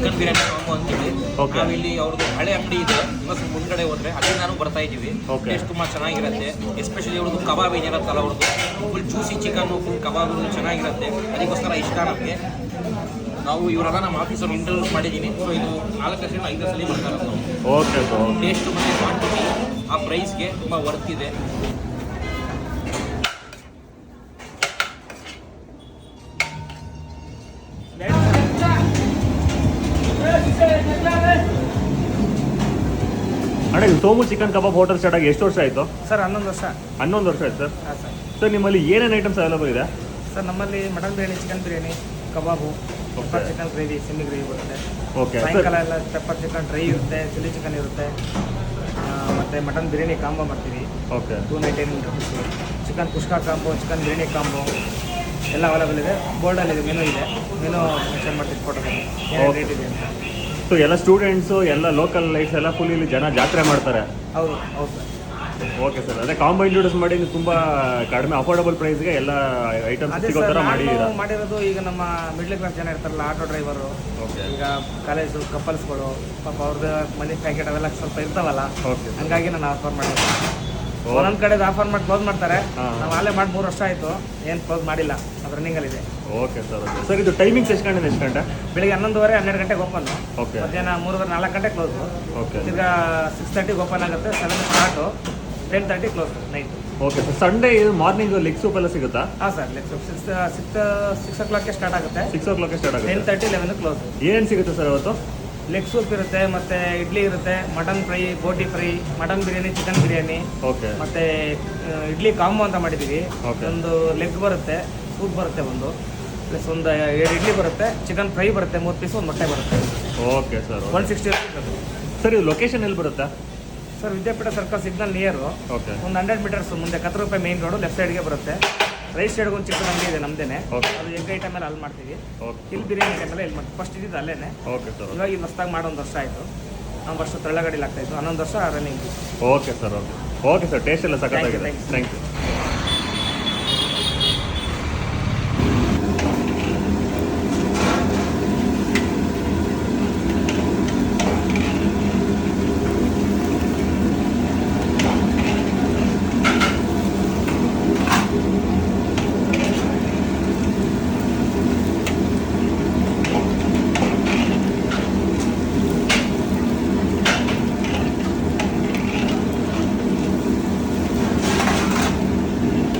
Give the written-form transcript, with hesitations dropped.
Chicken biryani combo ಅಂತೀವಿ. Okay. ನಾವಿಲ್ಲಿ ಅವ್ರದ್ದು ಹಳೆ ಅಂಗಡಿ ಇದೆ, ಇವತ್ತು ಮುಂದ್ಗಡೆ ಹೋದ್ರೆ ಅಲ್ಲಿ ನಾನು ಬರ್ತಾ ಇದ್ದೀವಿ. Okay. ಟೇಸ್ಟ್ ತುಂಬ ಚೆನ್ನಾಗಿರುತ್ತೆ. ಎಸ್ಪೆಷಲಿ ಅವ್ರದ್ದು ಕಬಾಬ್ ಏನಿರುತ್ತಲ್ಲ, ಅವ್ರದ್ದು ಫುಲ್ ಜ್ಯೂಸಿ ಚಿಕನ್ನು, ಫುಲ್ ಕಬಾಬ್ ಚೆನ್ನಾಗಿರುತ್ತೆ. ಅದಕ್ಕೋಸ್ಕರ ಇಷ್ಟ ನಮಗೆ. ನಾವು ಇವರೆಲ್ಲ ನಮ್ಮ ಆಫೀಸಲ್ಲಿ ಇಂಟರ್ವ್ಯೂಸ್ ಮಾಡಿದ್ದೀನಿ. ಸೊ ಇದು 4 ಸಲ 5 ಸಲ ಬರ್ತಾರೆ ನಾವು. Okay sir. ಟೇಸ್ಟ್ ಮತ್ತು ಕ್ವಾಂಟಿಟಿ ಆ ಪ್ರೈಸ್ಗೆ ತುಂಬ ವರ್ತ್ ಇದೆ. ಅಣ್ಣ, ಇದು ಸೋಮು ಚಿಕನ್ ಕಬಾಬ್ ಹೋಟೆಲ್ ಸ್ಟಾರ್ಟ್ ಆಗಿ ಎಷ್ಟು ವರ್ಷ ಆಯಿತು? ಸರ್ 11 ವರ್ಷ. 11 ವರ್ಷ ಆಯ್ತು ಸರ್. ಹಾಂ ಸರ್. ಸರ್ ನಿಮ್ಮಲ್ಲಿ ಏನೇನು ಐಟಮ್ಸ್ ಅವೈಲೇಬಲ್ ಇದೆ? ಸರ್ ನಮ್ಮಲ್ಲಿ mutton biryani, chicken biryani, kebab, pepper chicken gravy, semi gravy ಬರುತ್ತೆ. ಓಕೆ. ಸಾಯಂಕಾಲ ಎಲ್ಲ ಪೆಪ್ಪರ್ ಚಿಕನ್ ಡ್ರೈ ಇರುತ್ತೆ, ಚಿಲ್ಲಿ ಚಿಕನ್ ಇರುತ್ತೆ, ಮತ್ತು ಮಟನ್ ಬಿರಿಯಾನಿ ಕಾಂಬೋ ಮಾಡ್ತೀವಿ. Okay. 299 rupees. Chicken kushka combo, chicken biryani combo ಎಲ್ಲ ಅವೈಲೇಬಲ್ ಇದೆ. ಬೋರ್ಡಲ್ಲಿ ಇದೆ, ಮೆನು ಇದೆ. ಮೆನು ಮೆನ್ಷನ್ ಮಾಡ್ತೀವಿ ಫೋಟೋದಲ್ಲಿ ಏನು ರೇಟ್ ಇದೆ ಅಂತ. ಸೊ ಎಲ್ಲ ಸ್ಟೂಡೆಂಟ್ಸು ಎಲ್ಲ ಲೋಕಲ್ ಲೈಫ್ಸ್ ಎಲ್ಲ ಫುಲ್ ಇಲ್ಲಿ ಜನ ಜಾತ್ರೆ ಮಾಡ್ತಾರೆ. ಹೌದು ಹೌದು ಸರ್. Okay sir. ಅದೇ ಕಾಂಬೋ ಇಂಟ್ರೊಡ್ಯೂಸ್ ಮಾಡಿ ನೀವು ತುಂಬ ಕಡಿಮೆ ಅಫೋರ್ಡಬಲ್ ಪ್ರೈಸ್ಗೆ ಎಲ್ಲ ಐಟಮ್ಸ್ ಅದೇ ಸಿಗೋ ಸರ್, ಥರ ನಾನು ಮಾಡಿದ್ದೀರಾ? ಮಾಡಿರೋದು ಈಗ ನಮ್ಮ ಮಿಡ್ಲ್ ಕ್ಲಾಸ್ ಜನ ಇರ್ತಾರಲ್ಲ, ಆಟೋ ಡ್ರೈವರು, ಓಕೆ. ಈಗ ಕಾಲೇಜು ಕಪಲ್ಸ್ಗಳು, ಪಾಪ ಅವ್ರದ್ದು ಮನಿ ಪ್ಯಾಕೆಟ್ ಅವೆಲ್ಲ ಸ್ವಲ್ಪ ಇರ್ತಾವಲ್ಲ, ಓಕೆ. ಹಂಗಾಗಿ ನಾನು ಆಫರ್ ಮಾಡಿದ್ದೆ. ಒಂದೊಂದು ಕಡೆ ಆಫರ್ ಮಾಡಿ ಕ್ಲೋಸ್ ಮಾಡ್ತಾರೆ. ನಾವು ಅಲ್ಲೇ ಮಾಡಿ 3 ವರ್ಷ ಆಯಿತು, ಏನು ಕ್ಲೋಸ್ ಮಾಡಿಲ್ಲ, ಅದು ರನ್ನಿಂಗಲ್ಲಿದೆ. Okay sir. Okay sir. ಇದು ಟೈಮಿಂಗ್ಸ್ ಎಷ್ಟು ಗಂಟೆ ಎಷ್ಟು ಗಂಟೆ? ಬೆಳಿಗ್ಗೆ 11:30 12 ಗಂಟೆಗೆ ಓಪನ್ನು. ಓಕೆ. ಮಧ್ಯಾಹ್ನ 3:30 4 ಗಂಟೆಗೆ ಕ್ಲೋಸು. ಓಕೆ. ಈಗ 6:30 ಓಪನ್ ಆಗುತ್ತೆ, 7 start, 10:30 close night. Okay sir. Sunday ಇದು ಮಾರ್ನಿಂಗ್ ಲೆಗ್ ಸೂಪ್ ಎಲ್ಲ ಸಿಗುತ್ತಾ? ಹಾಂ sir, leg soup 6 o'clock start ಆಗುತ್ತೆ. 6 o'clock ಸ್ಟಾರ್ಟ್ ಆಗುತ್ತೆ. 10:30 11 ಕ್ಲೋಸ್. ಏನೇನು ಸಿಗುತ್ತೆ ಸರ್ ಇವತ್ತು? ಲೆಗ್ ಸೂಪ್ ಇರುತ್ತೆ, ಮತ್ತು ಇಡ್ಲಿ ಇರುತ್ತೆ, mutton fry, boti fry, mutton biryani, chicken biryani, okay. ಮತ್ತು ಇಡ್ಲಿ ಕಾಂಬೋ ಅಂತ ಮಾಡಿದ್ದೀವಿ. Okay. ಒಂದು ಲೆಗ್ ಬರುತ್ತೆ, ಸೂಪ್ ಬರುತ್ತೆ ಒಂದು, ಪ್ಲಸ್ ಒಂದು 2 ಇಡ್ಲಿ ಬರುತ್ತೆ, ಚಿಕನ್ ಫ್ರೈ ಬರುತ್ತೆ, 3 ಪೀಸ್, ಒಂದು ಮೊಟ್ಟೆ ಬರುತ್ತೆ. Okay sir. 160 rupees ಅದು. ಸರ್ ಇದು ಲೊಕೇಶನ್ ಎಲ್ಲಿ ಬರುತ್ತಾ? ಸರ್ ವಿದ್ಯಾಪೀಠ ಸರ್ಕಲ್ ಸಿಗ್ನಲ್ ನಿಯರು. ಓಕೆ. ಒಂದು 100 ಮೀಟರ್ಸ್ ಮುಂದೆ 10 ರೂಪಾಯಿ ಮೇನ್ ರೋಡು ಲೆಫ್ಟ್ ಸೈಡ್ಗೆ ಬರುತ್ತೆ. ರೈಟ್ ಸೈಡ್ಗೆ ಒಂದು ಚಿಕ್ಕ ಅಂಗಡಿ ಇದೆ ನಮ್ಮದೇನೆ. Okay. ಅದು ಎಗ್ ಐಟಮ್ ಎಲ್ಲ ಅಲ್ಲಿ ಮಾಡ್ತೀವಿ. ಓಕೆ. ಇಲ್ಲಿ ಬಿರಿಯಾನಿ ಐಟಮ್ ಎಲ್ಲ ಇಲ್ಲಿ ಮಾಡ್ತೀವಿ. ಫಸ್ಟ್ ಇದ್ದಿದ್ದು ಅಲ್ಲೇನೆ. Okay sir. ಇವಾಗ ಇಲ್ಲಿ ಹೊಸ್ದಾಗಿ ಮಾಡಿ 1 ವರ್ಷ ಆಯಿತು. ನಾವು ವರ್ಷ ತಳ್ಳಗಡಿಲಿ ಆಗ್ತಾಯಿತ್ತು, 11 ವರ್ಷ running. Okay sir. Okay. Okay sir. Taste ಎಲ್ಲ ಸಖತ್ತಾಗಿದೆ. Thank you. Thank you.